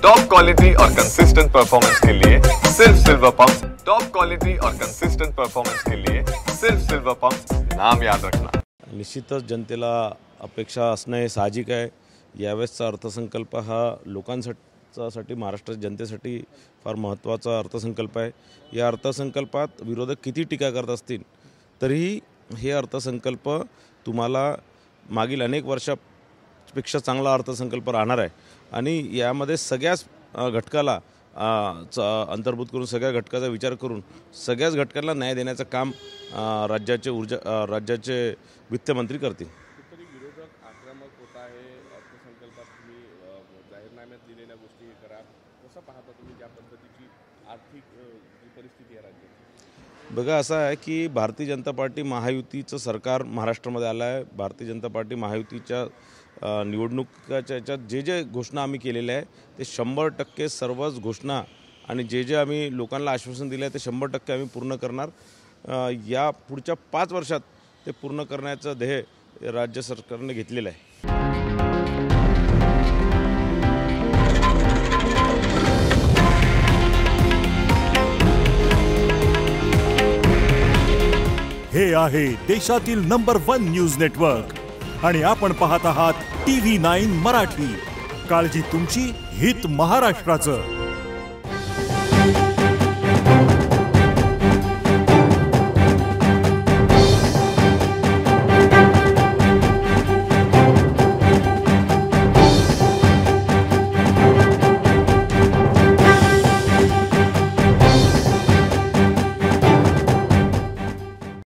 Top quality और consistent performance के लिए सिर्फ सिल्वर पंप्स। टॉप क्वालिटी और कंसिस्टेंट परफॉर्मेंस के लिए सिर्फ सिल्वर पंप्स, नाम याद रखना। निश्चितच जनतेला अपेक्षा असणं हे साहजिक आहे। यावेळेसचा अर्थसंकल्प हा लोकांसाठी महाराष्ट्राच्या जनतेसाठी फार महत्त्वाचा अर्थसंकल्प आहे। या अर्थसंकल्पात विरोधक किती टीका करत असतील तरीही हे अर्थसंकल्प तुम्हाला मागील अनेक वर्षापेक्षा चांगला अर्थसंकल्प राहणार आहे आणि यामध्ये सगळ्याच घटकाला अंतर्भूत करून सगळ्या घटकाचा विचार करून सगळ्याच घटकांना न्याय देण्याचं काम राज्याचे वित्तमंत्री करतील। विरोधक आक्रमक होत आहे अर्थसंकल्पात तुम्ही जाहीरनाम्यात दिलेल्या गोष्टी करा, कसं पाहता तुम्ही ज्या पद्धतीची आर्थिक परिस्थिती आहे राज्याची? बघा असं आहे की भारतीय जनता पार्टी महायुतीचं सरकार महाराष्ट्रामध्ये आलं आहे। भारतीय जनता पार्टी महायुतीच्या निवडणुकीच्या याच्यात जे घोषणा आम्ही केलेल्या आहे ते 100% सर्वच घोषणा आणि जे आम्ही लोकांना आश्वासन दिलं आहे ते 100% आम्ही पूर्ण करणार। या पुढच्या 5 वर्षात ते पूर्ण करण्याचं ध्येय राज्य सरकारने घेतलेलं आहे। हे आहे देशातील नंबर 1 न्यूज नेटवर्क आणि आपण पाहत आहात TV9 मराठी। काळजी तुमची, हित महाराष्ट्राचं।